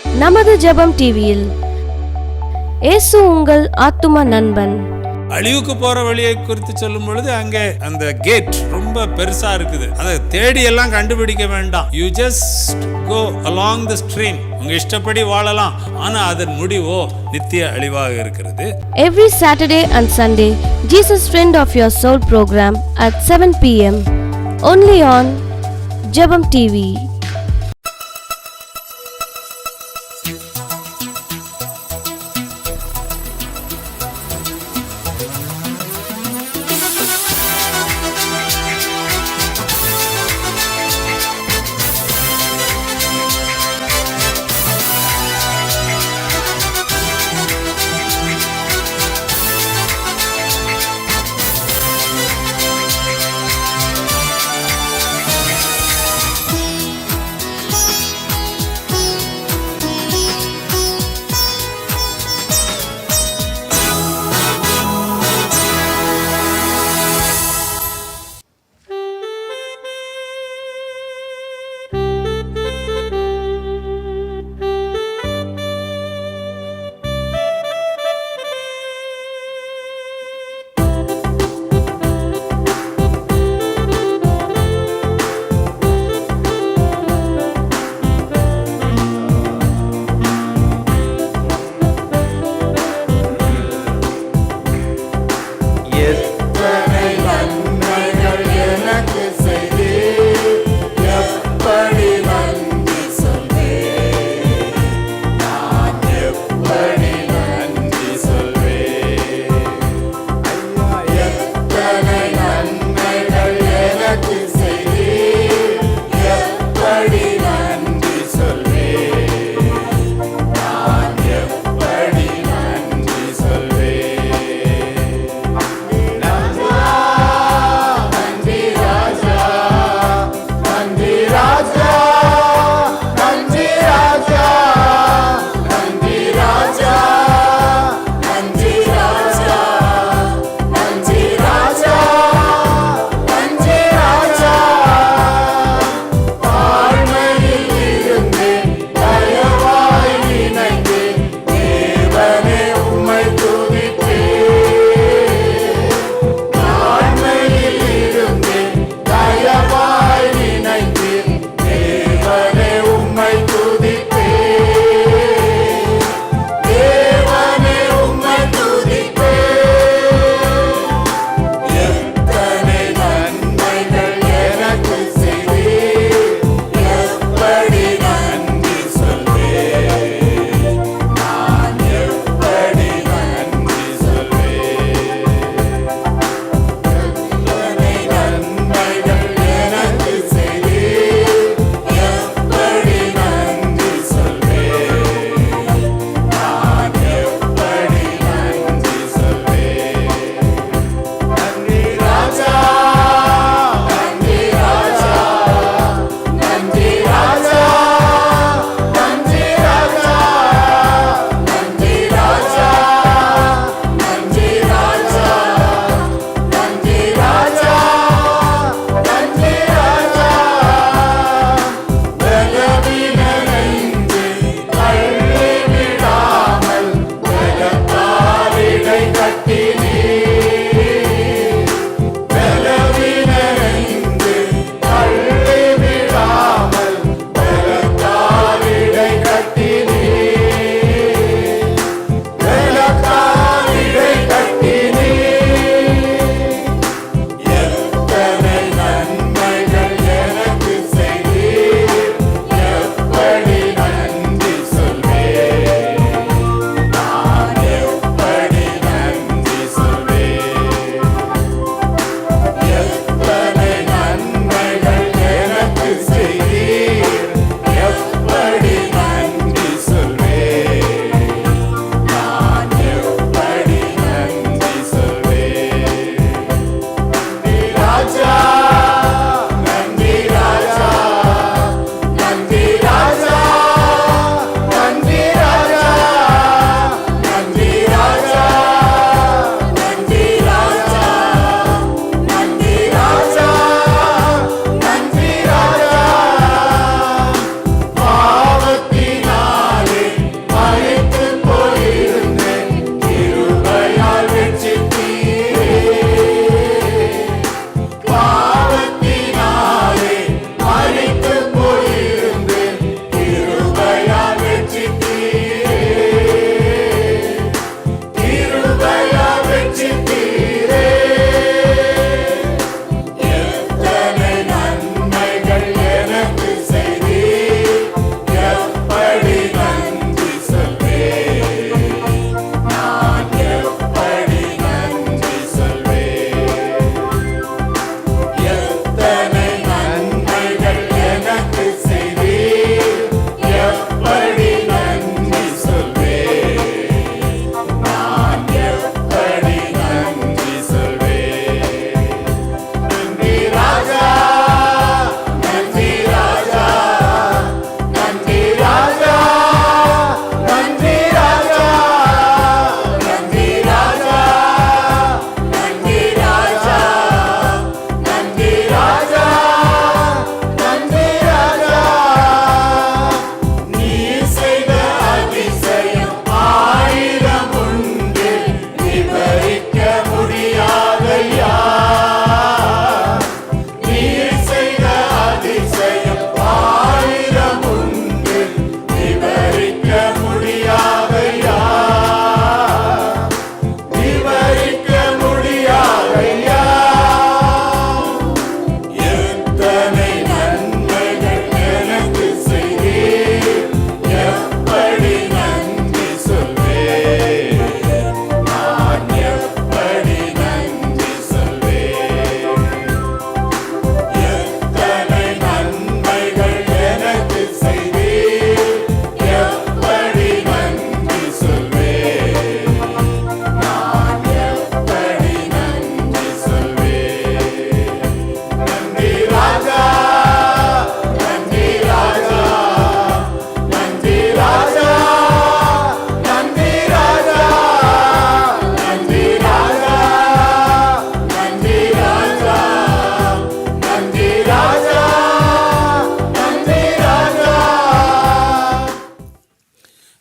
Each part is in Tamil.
நமது ஜெபம் டிவியில் இயேசு உங்கள் ஆத்தும நண்பன். அழிவுக்கு போற வழியை குறித்து சொல்லும் பொழுது அங்கே அந்த கேட் ரொம்ப பெருசா இருக்குது. அதை தேடி எல்லாம் கண்டுபிடிக்க வேண்டாம். You just go along the stream. உங்க இஷ்டப்படி வாழலாம். ஆனா அதன் முடிவோ நித்திய அழிவாக இருக்கிறது. Every Saturday and Sunday, Jesus Friend of Your Soul program at 7 p.m. only on Jabam TV.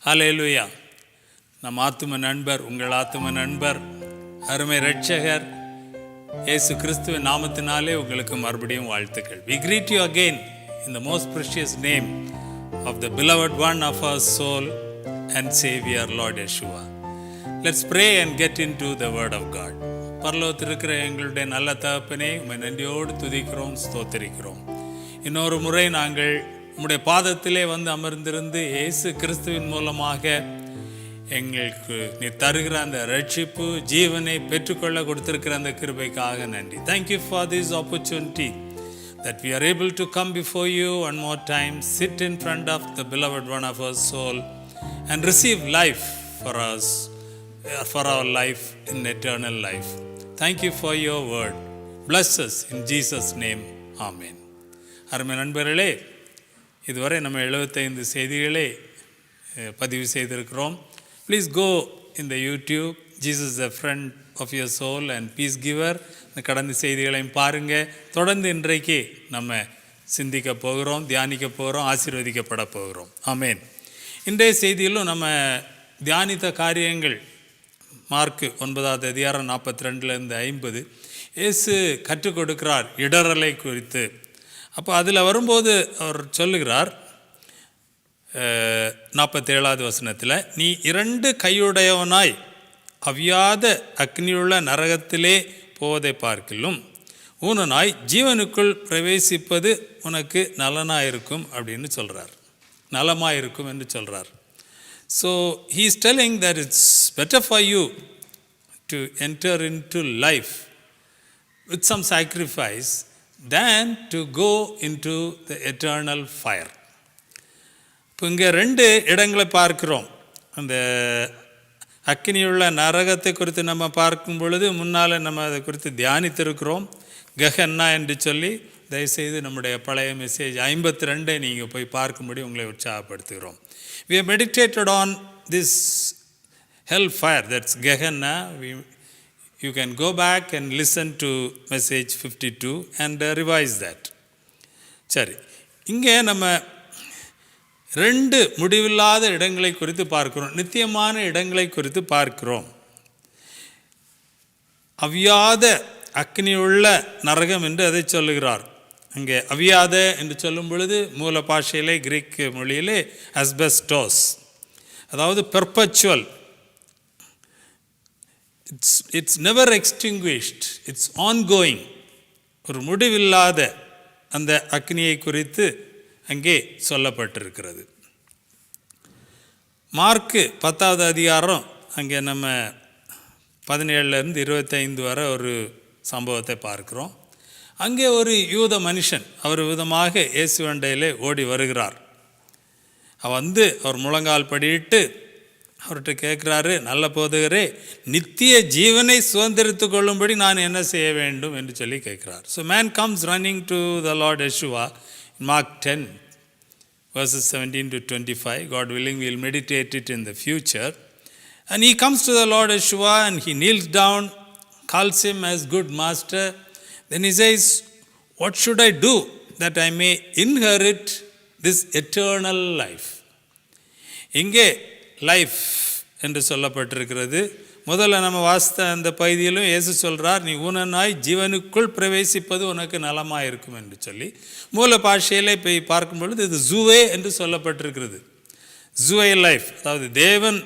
ஹல்லேலூயா. நம் ஆத்தும நண்பர், உங்கள் ஆத்தும நண்பர், அருமை இரட்சகர் இயேசு கிறிஸ்துவின் நாமத்தினாலே உங்களுக்கு மறுபடியும் வாழ்த்துக்கள். We greet you again in the most precious name of the beloved one of our soul and Savior, Lord Yeshua. Let's pray and get into the word of God. பரலோகத்தில் இருக்கிற எங்களுடைய நல்ல தகப்பனே, உம்மை நன்றியோடு துதிக்கிறோம், ஸ்தோத்திரிக்கிறோம். இன்னொரு முறை நாங்கள் உம்முடைய பாதத்திலே வந்து அமர்ந்திருந்து இயேசு கிறிஸ்துவின் மூலமாக எங்களுக்கு நீ தருகிற அந்த ரட்சிப்பு ஜீவனை பெற்றுக்கொள்ள கொடுத்திருக்கிற அந்த கிருபைக்காக நன்றி. Thank you for this opportunity that we are able to come before you one more time, sit in front of the beloved one of our soul and receive life for us, for our life in eternal life. Thank you for your word. Bless us in Jesus' name. Amen. அருமை நண்பர்களே, இதுவரை நம்ம 75 செய்திகளை பதிவு செய்திருக்கிறோம். Please go in the YouTube Jesus a friend of your soul and peace giver. இந்த கடந்த செய்திகளையும் பாருங்கள். தொடர்ந்து இன்றைக்கு நம்ம சிந்திக்க போகிறோம், தியானிக்க போகிறோம், ஆசீர்வதிக்கப்பட போகிறோம். ஆமேன். இன்றைய செய்தியிலும் நம்ம தியானித்த காரியங்கள் மார்க்கு 9வது அதிகாரம் 42லேருந்து 50 இயேசு கற்றுக் கொடுக்கிறார் இடறலை குறித்து. அப்போ அதில் வரும்போது அவர் சொல்லுகிறார் 47வது வசனத்தில், நீ 2 கையுடையவனாய் அவியாத அக்னியுள்ள நரகத்திலே போவதை பார்க்கிலும் ஊனனாய் ஜீவனுக்குள் பிரவேசிப்பது உனக்கு நலனாயிருக்கும் அப்படின்னு சொல்கிறார், நலமாயிருக்கும் என்று சொல்கிறார். So he is telling that it's better for you to enter into life with some sacrifice than to go into the eternal fire. இப்போ இங்கே 2 இடங்களை பார்க்கிறோம். அந்த அக்கினியுள்ள நரகத்தை குறித்து நம்ம பார்க்கும் பொழுது முன்னால் நம்ம அதை குறித்து தியானித்திருக்கிறோம். கெஹன்னா என்று சொல்லி தயவுசெய்து நம்முடைய பழைய மெசேஜ் 52 நீங்கள் போய் பார்க்கும்படி உங்களை உற்சாகப்படுத்துகிறோம். We have meditated on this hell fire, that's Gehenna. You can go back and listen to message 52 and revise that. சரி, இங்கே நம்ம 2 முடிவில்லாத இடங்களை குறித்து பார்க்கிறோம், நித்தியமான இடங்களை குறித்து பார்க்கிறோம். அவியாத அக்னியுள்ள நரகம் என்று அதை சொல்லுகிறார். அங்கே அவியாத என்று சொல்லும் பொழுது மூல பாஷையிலே கிரீக் மொழியிலே அஸ்பெஸ்டோஸ், அதாவது perpetual. It's never extinguished, it's ongoing. ஒரு முடிவில்லாத அந்த அக்னியை குறித்து அங்கே சொல்லப்பட்டிருக்கிறது. மார்க்கு 10வது அதிகாரம் அங்கே நம்ம 17லேருந்து 25 வரை ஒரு சம்பவத்தை பார்க்கிறோம். அங்கே ஒரு யூத மனுஷன் அவர் விதமாக இயேசுவண்டையிலே ஓடி வருகிறார். வந்து அவர் முழங்கால் படியிட்டு அவர்கிட்ட கேட்குறாரு, நல்ல போதகரே, நித்திய ஜீவனை சுதந்திரித்து கொள்ளும்படி நான் என்ன செய்ய வேண்டும் என்று சொல்லி கேட்குறார். So man comes running to the Lord Yeshua. Mark 10 verses 17 to 25. God willing, we will meditate it in the future. And he comes to the Lord Yeshua and he kneels down, calls him as good master. Then he says, what should I do that I may inherit this eternal life? இங்கே லைஃப் என்று சொல்லப்பட்டிருக்கிறது. முதல்ல நம்ம வாசித்த அந்த பகுதியிலும் இயேசு சொல்கிறார், நீ ஊனனாய் ஜீவனுக்குள் பிரவேசிப்பது உனக்கு நலமாக இருக்கும் என்று சொல்லி. மூல பாஷையிலே போய் பார்க்கும் பொழுது இது ஜூவே என்று சொல்லப்பட்டிருக்கிறது. ஜூவே லைஃப், அதாவது தேவன்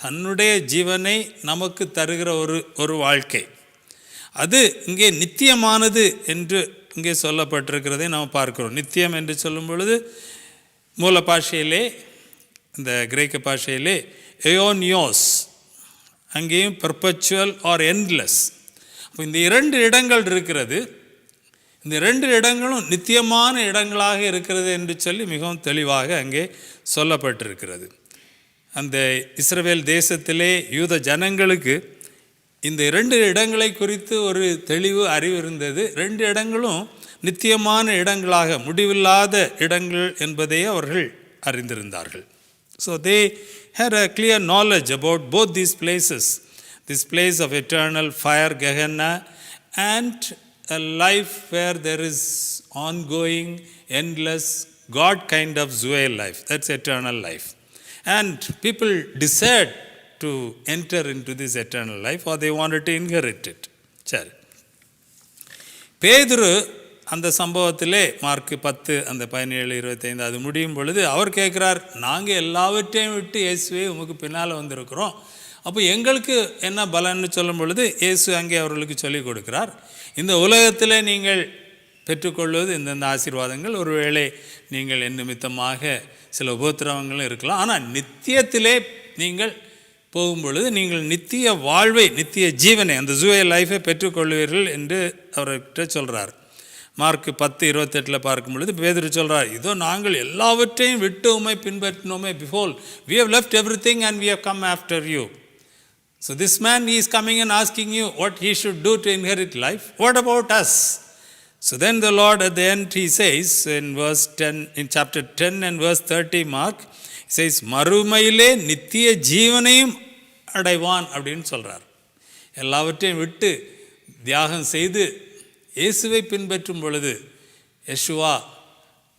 தன்னுடைய ஜீவனை நமக்கு தருகிற ஒரு வாழ்க்கை. அது இங்கே நித்தியமானது என்று இங்கே சொல்லப்பட்டிருக்கிறதை நாம் பார்க்கிறோம். நித்தியம் என்று சொல்லும் பொழுது மூல பாஷையிலே, இந்த கிரேக்க பாஷையிலே எயோனியோஸ், அங்கேயும் பெர்பச்சுவல் ஆர் எண்ட்லெஸ். அப்போ இந்த 2 இடங்கள் இருக்கிறது. இந்த 2 இடங்களும் நித்தியமான இடங்களாக இருக்கிறது என்று சொல்லி மிகவும் தெளிவாக அங்கே சொல்லப்பட்டிருக்கிறது. அந்த இஸ்ரவேல் தேசத்திலே யூத ஜனங்களுக்கு இந்த 2 இடங்களை குறித்து ஒரு தெளிவு அறிவு இருந்தது. 2 இடங்களும் நித்தியமான இடங்களாக, முடிவில்லாத இடங்கள் என்பதையே அவர்கள் அறிந்திருந்தார்கள். So they had a clear knowledge about both these places, this place of eternal fire, Gehenna, and a life where there is ongoing, endless, God kind of Zoe life. That's eternal life. and people desired to enter into this eternal life, or they wanted to inherit it. சரி, பேதுரு அந்த சம்பவத்திலே மார்க் 10 அந்த 17-25 அது முடியும் பொழுது அவர் கேட்குறார், நாங்கள் எல்லாவற்றையும் விட்டு இயேசுவே உமக்கு பின்னால் வந்திருக்கிறோம், அப்போ எங்களுக்கு என்ன பலன்னு சொல்லும் பொழுது இயேசு அங்கே அவர்களுக்கு சொல்லிக் கொடுக்கிறார், இந்த உலகத்தில் நீங்கள் பெற்றுக்கொள்வது இந்தந்த ஆசீர்வாதங்கள், ஒருவேளை நீங்கள் என் நிமித்தமாக சில உபத்திரவங்களும் இருக்கலாம், ஆனால் நித்தியத்திலே நீங்கள் போகும்பொழுது நீங்கள் நித்திய வாழ்வை, நித்திய ஜீவனை, அந்த ஜூவே லைஃபை பெற்றுக்கொள்வீர்கள் என்று அவர்கிட்ட சொல்கிறார். மார்க் 10:28 பார்க்கும் பொழுது பேதுரு சொல்கிறார், இதோ நாங்கள் எல்லாவற்றையும் விட்டு உம்மை பின்பற்றினோமே, behold we have left everything and we have come after you. So this man, he is coming and asking you what he should do to inherit life. What about us? So then the Lord at the end he says in verse 10, in chapter 10 and verse 30 Mark, he says மறுமையிலே நித்திய ஜீவனையும் அடைவான் அப்படின்னு சொல்கிறார். எல்லாவற்றையும் விட்டு தியாகம் செய்து இயேசுவை பின்பற்றும் பொழுது யெஷுவா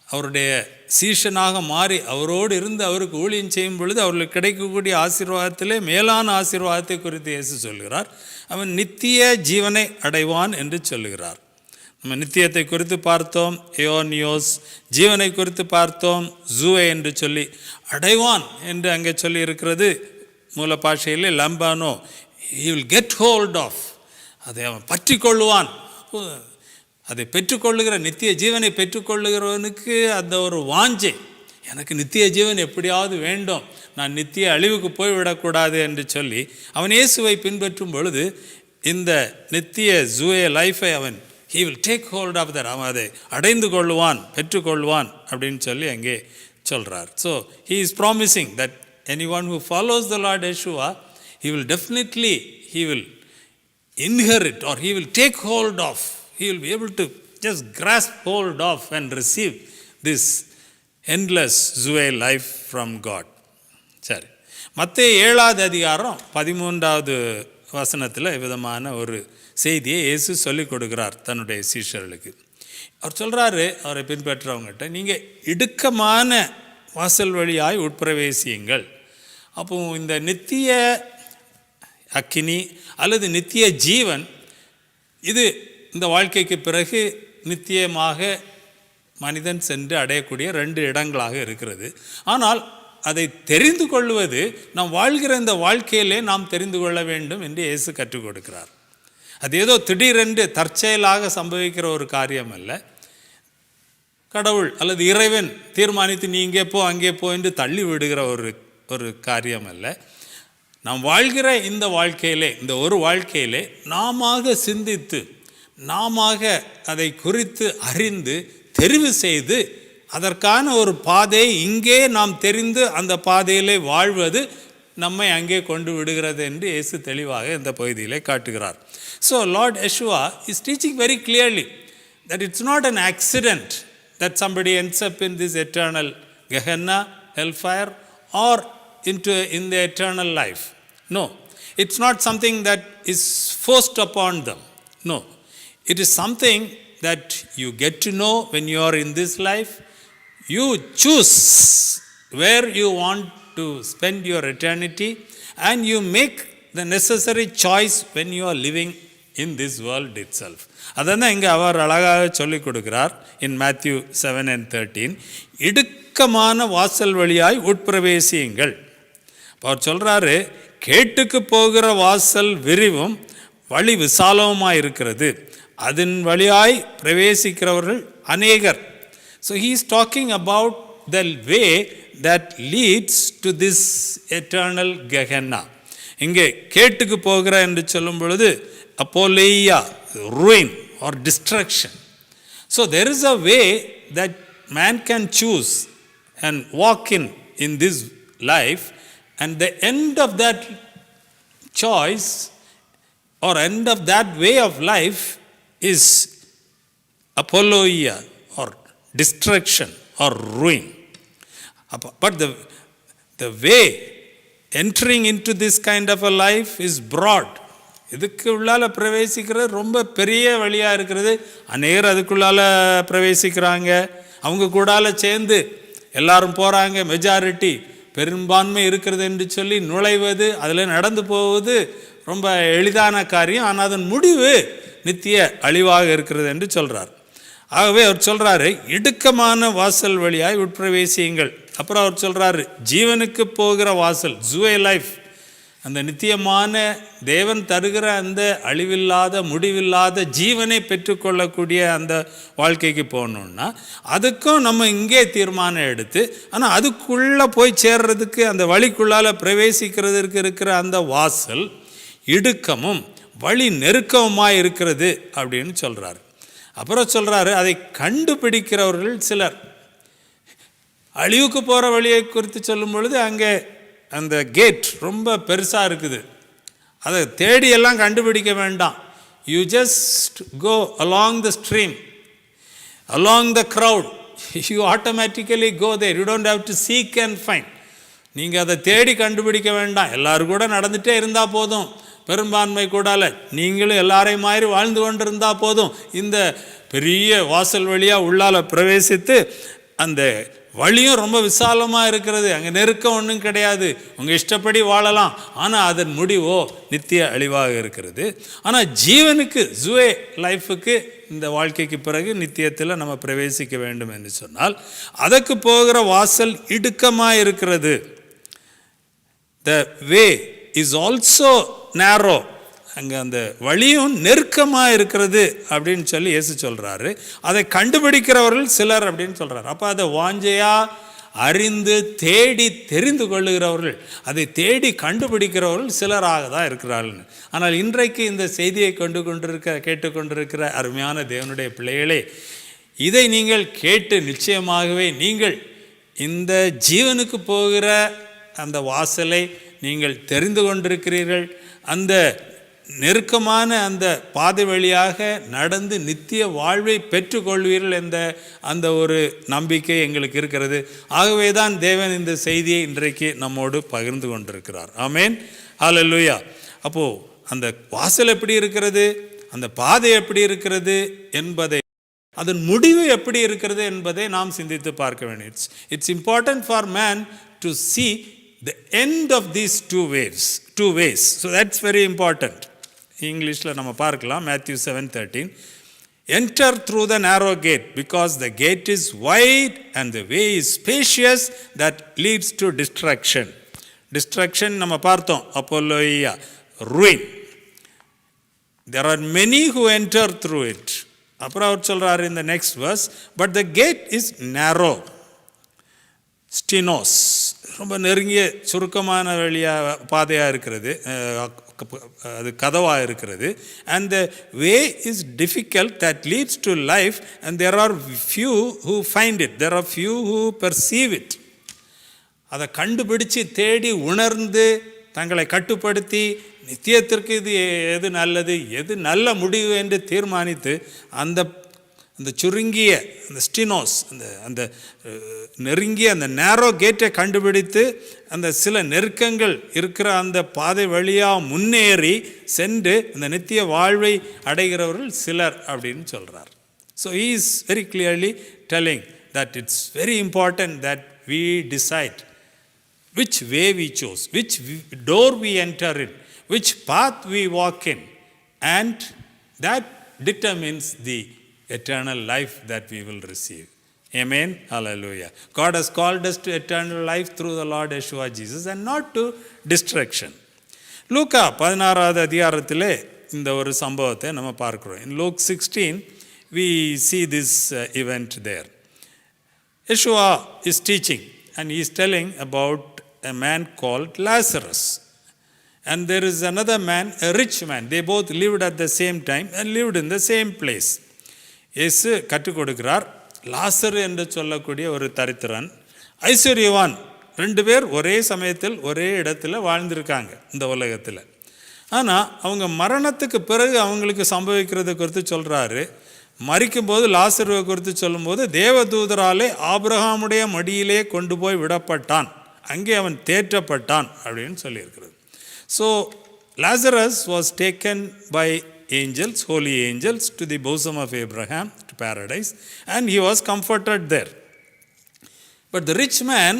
அவருடைய சீஷனாக மாறி அவரோடு இருந்து அவருக்கு ஊழியம் செய்யும் பொழுது அவர்களுக்கு கிடைக்கக்கூடிய ஆசீர்வாதத்திலே மேலான ஆசீர்வாதத்தை குறித்து இயேசு சொல்கிறார். அவன் நித்திய ஜீவனை அடைவான் என்று சொல்லுகிறார். நம்ம நித்தியத்தை குறித்து பார்த்தோம், ஏயோனியோஸ், ஜீவனை குறித்து பார்த்தோம், ஜூவே என்று சொல்லி, அடைவான் என்று அங்கே சொல்லி இருக்கிறது மூல பாஷையிலே லம்பானோ, he will get hold of, அதை அவன் பற்றி கொள்ளுவான். அதை பெற்றுக்கொள்ளுகிற, நித்திய ஜீவனை பெற்றுக்கொள்ளுகிறவனுக்கு அந்த ஒரு வாஞ்சை, எனக்கு நித்திய ஜீவன் எப்படியாவது வேண்டும், நான் நித்திய அழிவுக்கு போய்விடக்கூடாது என்று சொல்லி அவன் இயேசுவை பின்பற்றும் பொழுது இந்த நித்திய ஜூவே லைஃபை அவன் he will take hold of that, அவன் அதை அடைந்து கொள்ளுவான், பெற்றுக்கொள்வான் அப்படின்னு சொல்லி அங்கே சொல்கிறார். So he is promising that anyone who follows the Lord Yeshua, he will definitely, he will inherit, or he will take hold of, he will be able to just grasp hold of and receive this endless Zoe life from God. சரி, மத்தேயு 7வது அதிகாரம் 13வது வசனத்தில் விதமான ஒரு செய்தியை இயேசு சொல்லிக் கொடுக்கிறார் தன்னுடைய சீஷர்களுக்கு. அவர் சொல்கிறாரு, அவரை பின்பற்றுறவங்ககிட்ட, நீங்கள் இடுக்கமான வாசல் வழியாய் உட்பிரவேசியுங்கள். அப்போ இந்த நித்திய அக்கினி அல்லது நித்திய ஜீவன், இது இந்த வாழ்க்கைக்கு பிறகு நித்தியமாக மனிதன் சென்று அடையக்கூடிய 2 இடங்களாக இருக்கிறது. ஆனால் அதை தெரிந்து கொள்வது நாம் வாழ்கிற இந்த வாழ்க்கையிலே நாம் தெரிந்து கொள்ள வேண்டும் என்று இயேசு கற்றுக் கொடுக்கிறார். அது ஏதோ திடீரென்று தற்செயலாக சம்பவிக்கிற ஒரு காரியம் அல்ல. கடவுள் அல்லது இறைவன் தீர்மானித்து நீ இங்கே போ அங்கே போ என்று தள்ளி விடுகிற ஒரு காரியம் அல்ல. நாம் வாழ்கிற இந்த வாழ்க்கையிலே, இந்த ஒரு வாழ்க்கையிலே நாம சிந்தித்து, நாம அதை குறித்து அறிந்து தெரிவு செய்து அதற்கான ஒரு பாதையை இங்கே நாம் தெரிந்து அந்த பாதையிலே வாழ்வது நம்மை அங்கே கொண்டு விடுகிறது என்று இயேசு தெளிவாக இந்த பகுதியிலே காட்டுகிறார். So Lord Yeshua is teaching very clearly that it's not an accident that somebody ends up in this eternal Gehenna, hellfire, or in the eternal life. No, it's not something that is forced upon them. No, it is something that you get to know when you are in this life. You choose where you want to spend your eternity, and you make the necessary choice when you are living in this world itself. அதான் இங்கே அவர் அழகாக சொல்லிக் கொடுக்கிறார் in Matthew 7:13, இடுக்கமான வாசல் வழியாய் உட்பிரவேசியுங்கள். அவர் சொல்கிறாரு, கேட்டுக்கு போகிற வாசல் விரிவும் வழி விசாலவுமாய் இருக்கிறது, அதன் வழியாய் பிரவேசிக்கிறவர்கள் அநேகர். So he is talking about the way that leads to this eternal Gehenna. இங்கே கேட்டுக்கு போகிற என்று சொல்லும் பொழுது அப்போலேயா, ruin or destruction. So there is a way that man can choose and walk in this life, and the end of that choice or end of that way of life is apologia or destruction or ruin. But the way entering into this kind of a life is broad. இதுக்கு உள்ளால பிரவேசிக்கிறது ரொம்ப பெரிய வழியாக இருக்கிறது. அநேகர் அதுக்குள்ளால பிரவேசிக்கிறாங்க, அவங்க கூடால சேர்ந்து எல்லாரும் போகிறாங்க, மெஜாரிட்டி பெரும்பான்மை இருக்கிறது என்று சொல்லி நுழைவது, அதில் நடந்து போவது ரொம்ப எளிதான காரியம். ஆனால் அதன் முடிவு நித்திய அழிவாக இருக்கிறது என்று சொல்கிறார். ஆகவே அவர் சொல்கிறாரு, இடுக்கமான வாசல் வழியாய் உட்பிரவேசியுங்கள். அப்புறம் அவர் சொல்கிறாரு, ஜீவனுக்கு போகிற வாசல், ஜூவே லைஃப், அந்த நித்தியமான தேவன் தருகிற அந்த அழிவில்லாத முடிவில்லாத ஜீவனை பெற்றுக்கொள்ளக்கூடிய அந்த வாழ்க்கைக்கு போகணுன்னா அதுக்கும் நம்ம இங்கே தீர்மானம் எடுத்து, ஆனால் அதுக்குள்ளே போய் சேர்றதுக்கு அந்த வழிக்குள்ளால் பிரவேசிக்கிறதுக்கு இருக்கிற அந்த வாசல் இடுக்கமும் வழி நெருக்கமுமாக இருக்கிறது அப்படின்னு சொல்கிறாரு. அப்புறம் சொல்கிறாரு, அதை கண்டுபிடிக்கிறவர்கள் சிலர். அழிவுக்கு போகிற வழியை குறித்து சொல்லும் பொழுது அங்கே அந்த கேட் ரொம்ப பெருசாக இருக்குது. அதை தேடியெல்லாம் கண்டுபிடிக்க வேண்டாம். You just go along the stream, along the crowd, you automatically go there. You don't have to seek and find. நீங்கள் அதை தேடி கண்டுபிடிக்க வேண்டாம். எல்லோரும் கூட நடந்துகிட்டே இருந்தால் போதும். பெரும்பான்மை கூடால நீங்களும் எல்லாரையும் மாதிரி வாழ்ந்து கொண்டு இருந்தால் போதும். இந்த பெரிய வாசல் வழியாக உள்ளால் பிரவேசித்து, அந்த வழியும் ரொம்ப விசாலமாக இருக்கிறது, அங்கே நெருக்கம் ஒன்றும் கிடையாது, உங்கள் இஷ்டப்படி வாழலாம். ஆனால் அதன் முடிவோ நித்திய அழிவாக இருக்கிறது. ஆனால் ஜீவனுக்கு, ஜூவே லைஃபுக்கு, இந்த வாழ்க்கைக்கு பிறகு நித்தியத்தில் நம்ம பிரவேசிக்க வேண்டும் என்று சொன்னால் அதற்கு போகிற வாசல் இடுக்கமாக இருக்கிறது. The way is also narrow. அங்கே அந்த வழியும் நெருக்கமாக இருக்கிறது அப்படின்னு சொல்லி இயேசு சொல்கிறாரு. அதை கண்டுபிடிக்கிறவர்கள் சிலர் அப்படின்னு சொல்கிறார். அப்போ அதை வாஞ்சையாக அறிந்து தேடி தெரிந்து கொள்ளுகிறவர்கள், அதை தேடி கண்டுபிடிக்கிறவர்கள் சிலராக தான் இருக்கிறார்கள். ஆனால் இன்றைக்கு இந்த செய்தியை கேட்டுக்கொண்டிருக்கிற அருமையான தேவனுடைய பிள்ளைகளே, இதை நீங்கள் கேட்டு நிச்சயமாகவே நீங்கள் இந்த ஜீவனுக்கு போகிற அந்த வாசலை நீங்கள் தெரிந்து கொண்டிருக்கிறீர்கள். அந்த நெருக்கமான அந்த பாதை வழியாக நடந்து நித்திய வாழ்வை பெற்றுக்கொள்வீர்கள் என்ற அந்த ஒரு நம்பிக்கை எங்களுக்கு இருக்கிறது. ஆகவே தான் தேவன் இந்த செய்தியை இன்றைக்கு நம்மோடு பகிர்ந்து கொண்டிருக்கிறார். ஆமேன், ஹல்லேலூயா. அப்போது அந்த வாசல் எப்படி இருக்கிறது, அந்த பாதை எப்படி இருக்கிறது என்பதை, அதன் முடிவு எப்படி இருக்கிறது என்பதை நாம் சிந்தித்து பார்க்க வேண்டும். It's important for man to see the end of these two ways. So that's very important. இங்கிலீஷில் நம்ம பார்க்கலாம், Matthew 7:13, enter through the narrow gate because the gate is wide and the way is spacious that leads to destruction. நம்ம பார்த்தோம், அப்போலோயா, ruin. There are many who enter through it. அப்புறம் அவர் சொல்கிறார் in the next verse, but the gate is narrow, ஸ்டினோஸ், ரொம்ப நெருங்கிய சுருக்கமான வழியாக பாதையாக இருக்கிறது, அது கதவாக இருக்கிறது. and the way is difficult that leads to life and there are few who find it, there are few who perceive it. அதை கண்டுபிடிச்சு தேடி உணர்ந்து தங்களை கட்டுப்படுத்தி நித்தியத்திற்கு இது எது நல்லது, எது நல்ல முடிவு என்று தீர்மானித்து அந்த சுருங்கிய அந்த ஸ்டினோஸ், அந்த நெருங்கிய அந்த நேரோ கேட்டை கண்டுபிடித்து அந்த சில நெருக்கங்கள் இருக்கிற அந்த பாதை வழியாக முன்னேறி சென்று அந்த நித்திய வாழ்வை அடைகிறவர்கள் சிலர் அப்படின்னு சொல்கிறார். So he is very clearly telling that it's very important that we decide which way we chose, which door we enter in, which path we walk in, and that determines the eternal life that we will receive. Amen, hallelujah. God has called us to eternal life through the Lord Yeshua Jesus and not to destruction. லூக்கா 16வது அதிகாரத்திலே இந்த ஒரு சம்பவத்தை நம்ம பார்க்கிறோம். In Luke 16 we see this event there. Yeshua is teaching and he is telling about a man called Lazarus. And there is another man, a rich man. They both lived at the same time and lived in the same place. இயேசு கற்றுக் கொடுக்கிறார். லாசரு என்று சொல்லக்கூடிய ஒரு தரித்திரன், ஐஸ்வர்யவான், ரெண்டு பேர் ஒரே சமயத்தில் ஒரே இடத்துல வாழ்ந்திருக்காங்க இந்த உலகத்தில். ஆனால் அவங்க மரணத்துக்கு பிறகு அவங்களுக்கு சம்பவிக்கிறத குறித்து சொல்கிறாரு. மரிக்கும்போது லாசருவை குறித்து சொல்லும்போது, தேவதூதராலே ஆபிரகாமுடைய மடியிலே கொண்டு போய் விடப்பட்டான், அங்கே அவன் தேற்றப்பட்டான் அப்படின்னு சொல்லியிருக்கிறது. So Lazarus was taken by angels, holy angels, to the bosom of Abraham, to paradise, and he was comforted there. But the rich man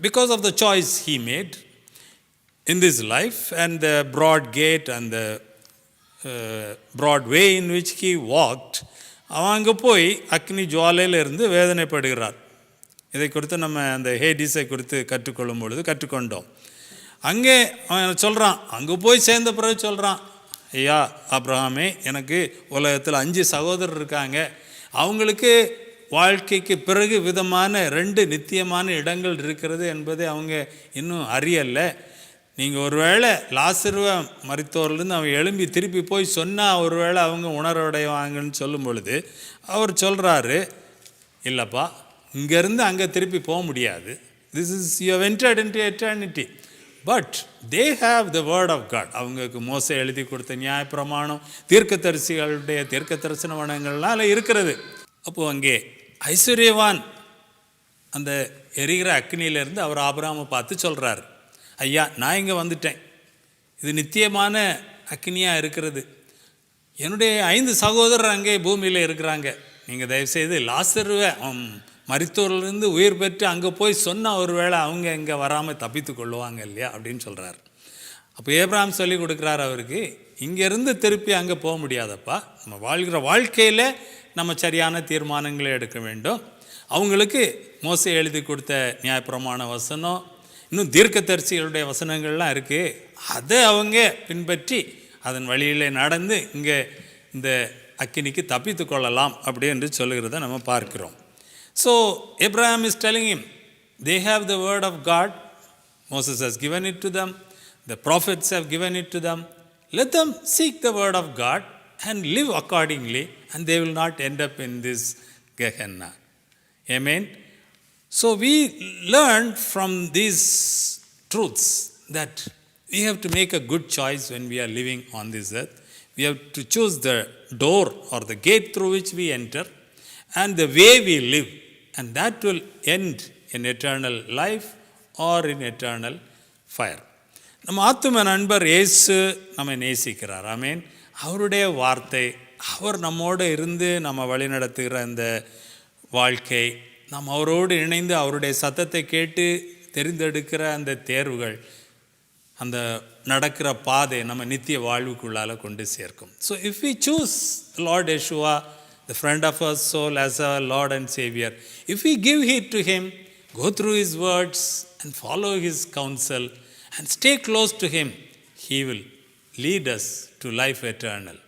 because of the choice he made in this life and the broad gate and the broad way in which he walked, அவன் அங்கே போய் அக்னி ஜுவாலையிலிருந்து வேதனைப்படுகிறார். இதை குறித்து நம்ம அந்த ஹேடிஸை குறித்து கற்றுக்கொள்ளும் பொழுது கற்றுக்கொண்டோம். அங்கே அவன் சொல்கிறான், அங்கே போய் சேர்ந்த பிறகு சொல்கிறான், ஐயா ஆபிரகாமே, எனக்கு உலகத்தில் 5 சகோதரர் இருக்காங்க, அவங்களுக்கு வாழ்க்கைக்கு பிறகு விதமான 2 நித்தியமான இடங்கள் இருக்கிறது என்பதை அவங்க இன்னும் அறியலை. நீங்கள் ஒருவேளை லாசருவை மரித்தோர்லேருந்து அவன் எழும்பி திருப்பி போய் சொன்னால் ஒருவேளை அவங்க உணர்வடைவாங்கன்னு சொல்லும் பொழுது அவர் சொல்கிறாரு, இல்லைப்பா, இங்கேருந்து அங்கே திருப்பி போக முடியாது. This is you have entered into eternity. But they have the word of God. அவங்களுக்கு மோசே எழுதி கொடுத்த நியாயப்பிரமாணம், தீர்க்கதரிசிகளுடைய தீர்க்க தரிசன வனங்கள்லாம் இருக்கிறது. அப்போது அங்கே ஐஸ்வர்யவான் அந்த எரிகிற அக்னியிலேருந்து அவர் ஆபிரகாமை பார்த்து சொல்கிறார், ஐயா, நான் இங்கே வந்துட்டேன், இது நித்தியமான அக்னியாக இருக்கிறது, என்னுடைய 5 சகோதரர் அங்கே பூமியில் இருக்கிறாங்க, நீங்கள் தயவுசெய்து லாசருவை மரித்தோரிலிருந்து உயிர் பெற்று அங்கே போய் சொன்னால் ஒரு வேளை அவங்க இங்கே வராமல் தப்பித்து கொள்ளுவாங்க இல்லையா அப்படின்னு சொல்கிறார். அப்போ ஏப்ரஹாம் சொல்லி கொடுக்குறார் அவருக்கு, இங்கேருந்து திருப்பி அங்கே போக முடியாதப்பா, நம்ம வாழ்கிற வாழ்க்கையில் நம்ம சரியான தீர்மானங்களை எடுக்க வேண்டும். அவங்களுக்கு மோசே எழுதி கொடுத்த நியாயப்பிரமாண வசனம், இன்னும் தீர்க்கதரிசிகளுடைய வசனங்கள்லாம் இருக்குது, அதை அவங்க பின்பற்றி அதன் வழியில் நடந்து இங்கே இந்த அக்கினிக்கு தப்பித்து கொள்ளலாம் அப்படி என்று சொல்லுகிறத நம்ம பார்க்கிறோம். So Abraham is telling him, they have the word of God, Moses has given it to them, the prophets have given it to them, let them seek the word of God and live accordingly, and they will not end up in this Gehenna. Amen. So we learn from these truths that we have to make a good choice when we are living on this earth. We have to choose the door or the gate through which we enter and the way we live, and that will end in eternal life or in eternal fire. நம்ம ஆத்தும நண்பர் இயேசு நம்மை நேசிக்கிறார். ஆமேன். அவருடைய வார்த்தை, அவர் நம்மோடு இருந்து நம்ம வழிநடத்துகிற அந்த வாழ்க்கை, நாம் அவரோடு இணைந்து அவருடைய சத்தத்தை கேட்டு தெரிந்தெடுக்கிற அந்த தேர்வுகள், அந்த நடக்கிற பாதை நம்ம நித்திய வாழ்வுக்குள்ளால் கொண்டு சேர்க்கும். So if we choose Lord Yeshua, the friend of our soul, as our Lord and Savior, if we give heed to Him, go through His words and follow His counsel and stay close to Him, He will lead us to life eternal.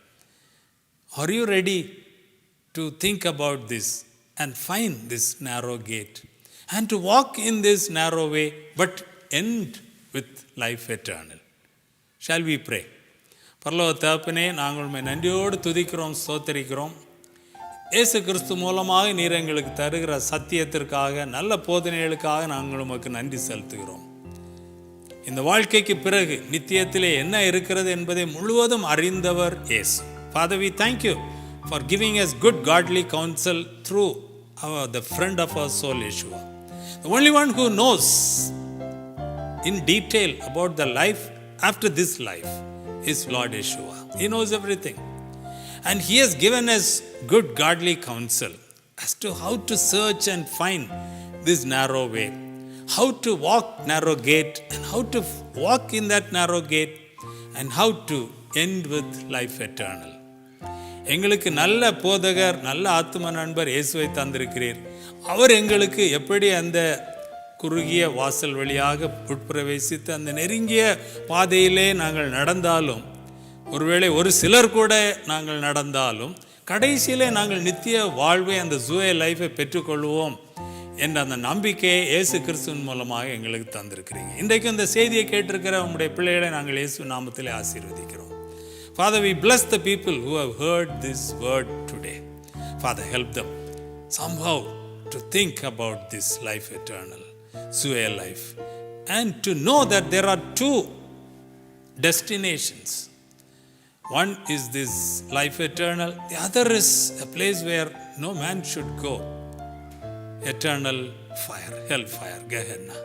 Are you ready to think about this and find this narrow gate and to walk in this narrow way but end with life eternal? Shall we pray? பரலோக தகப்பனே, நாங்கள் உம்மை நன்றியோடு துதிக்கிறோம், ஸ்தோத்திரிக்கிறோம். இயேசு கிறிஸ்து மூலமாக நீர் எங்களுக்கு தருகிற சத்தியத்திற்காக, நல்ல போதனைகளுக்காக நாங்கள் உமக்கு நன்றி செலுத்துகிறோம். இந்த வாழ்க்கைக்கு பிறகு நித்தியத்திலே என்ன இருக்கிறது என்பதை முழுவதும் அறிந்தவர் இயேசு. Father, we thank you for giving us good godly counsel through the friend of our soul, Yeshua. The only one who knows in detail about the life after this life is Lord Yeshua. He knows everything. And He has given us good godly counsel as to how to search and find this narrow way, how to walk narrow gate and how to walk in that narrow gate and how to end with life eternal. எங்களுக்கு நல்ல போதகர், நல்ல ஆத்தும நண்பர் இயேசுவை தந்திருக்கிறீர். அவர் எங்களுக்கு எப்படி அந்த குறுகிய வாசல் வழியாக உட்பிரவேசித்து அந்த நெருங்கிய பாதையிலே நாங்கள் நடந்தாலும், ஒருவேளை ஒரு சிலர் கூட நாங்கள் நடந்தாலும், கடைசியிலே நாங்கள் நித்திய வாழ்வை, அந்த ஜூய லைஃபை பெற்றுக்கொள்வோம் என்ற அந்த நம்பிக்கையை இயேசு கிறிஸ்துவின் மூலமாக எங்களுக்கு தந்திருக்கிறீங்க. இன்றைக்கு இந்த செய்தியை கேட்டிருக்கிற உங்களுடைய பிள்ளைகளை நாங்கள் இயேசு நாமத்திலே ஆசீர்வதிக்கிறோம். Father, we bless the people who have heard this word today. Father, help them somehow to think about this life eternal, Zoe life, and to know that there are 2 destinations. One is this life eternal, the other is a place where no man should go, eternal fire, hellfire, Gehenna.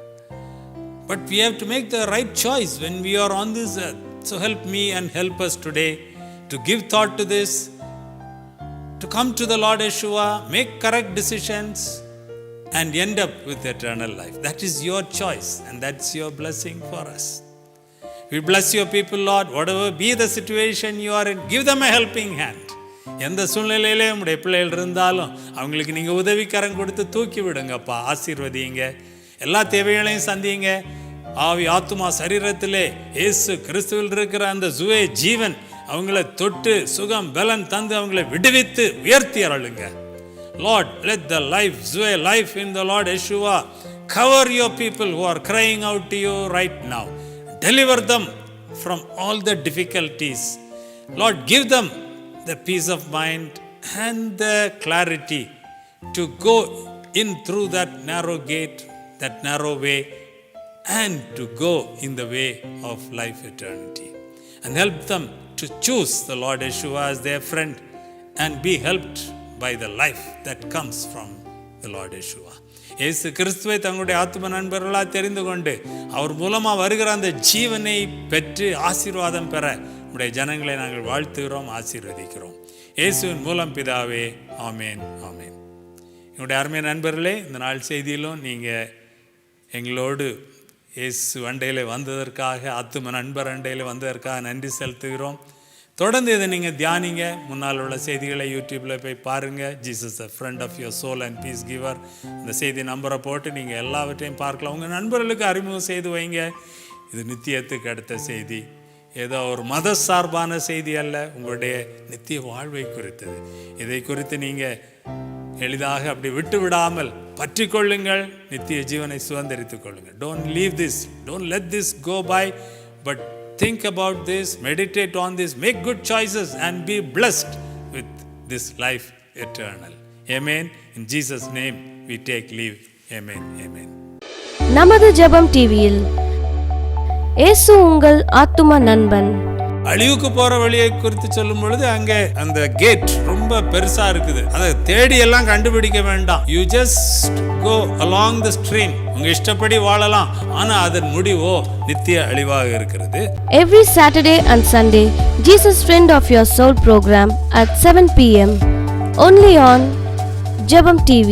But we have to make the right choice when we are on this earth. So help me and help us today to give thought to this, to come to the Lord Yeshua, make correct decisions, and end up with eternal life. That is your choice, and that's your blessing for us. We bless your people, Lord. Whatever be the situation you are in, give them a helping hand. எந்த சூழ்நிலையிலே உங்களுடைய பிள்ளைகள் இருந்தாலும் அவங்களுக்கு நீங்கள் உதவிக்கரம் கொடுத்து தூக்கி விடுங்கப்பா, ஆசீர்வதிங்க, எல்லா தேவைகளையும் சந்திங்க. ஆவி ஆத்துமா சரீரத்திலே இயேசு கிறிஸ்துவில் இருக்கிற அந்த ஜுவே ஜீவன் அவங்கள தொட்டு சுகம் பலன் தந்து அவங்கள விடுவித்து உயர்த்தி அருளுங்க. Lord, let the life, Zoe life in the Lord Yeshua, cover your people who are crying out to you right now. Deliver them from all the difficulties. Lord, give them the peace of mind and the clarity to go in through that narrow gate, that narrow way, and to go in the way of life eternity. And help them to choose the Lord Yeshua as their friend and be helped by the life that comes from the Lord Yeshua. இயேசு கிறிஸ்துவை தங்களுடைய ஆத்தும நண்பர்களாக தெரிந்து கொண்டு அவர் மூலமாக வருகிற அந்த ஜீவனை பெற்று ஆசீர்வாதம் பெற உடைய ஜனங்களை நாங்கள் வாழ்த்துகிறோம், ஆசீர்வதிக்கிறோம். இயேசுவின் மூலம் பிதாவே, ஆமேன், ஆமேன். என்னுடைய அருமை நண்பர்களே, இந்த நாள் செய்தியிலும் நீங்கள் எங்களோடு இயேசு அண்டையில் வந்ததற்காக, ஆத்தும நண்பர் அண்டையில் வந்ததற்காக நன்றி செலுத்துகிறோம். தொடர்ந்து இதை நீங்கள் தியானிங்க. முன்னால் உள்ள செய்திகளை யூடியூப்பில் போய் பாருங்கள். Jesus a friend of your soul and peace giver. இந்த செய்தி நம்பரை போட்டு நீங்கள் எல்லாவற்றையும் பார்க்கலாம். உங்கள் நண்பர்களுக்கு அறிமுகம் செய்து வைங்க. இது நித்தியத்துக்கு அடுத்த செய்தி, ஏதோ ஒரு மத சார்பான செய்தி அல்ல, உங்களுடைய நித்திய வாழ்வை குறித்தது. இதை குறித்து நீங்கள் எளிதாக அப்படி விட்டு விடாமல் பற்றி கொள்ளுங்கள், நித்திய ஜீவனை சுதந்திரித்துக் கொள்ளுங்கள். Don't leave this, don't let this go by, but think about this, meditate on this, make good choices and be blessed with this life eternal. Amen. In Jesus' name we take leave. Amen. Amen. நமது ஜெபம் டிவியில் இயேசு உங்கள் ஆத்தும நண்பன். அழிவுக்கு போற வழியை குறித்து சொல்லும் பொழுது அங்கே அந்த கேட் ரொம்ப பெருசா இருக்குது. அதை தேடி எல்லாம் கண்டுபிடிக்க வேண்டாம். You just go along the stream. உங்க இஷ்டப்படி வாழலாம், ஆனா அதன் முடிவோ நித்திய அழிவாக இருக்கிறது. Every Saturday and Sunday, Jesus Friend of Your Soul program at 7 p.m. only on Jebam TV.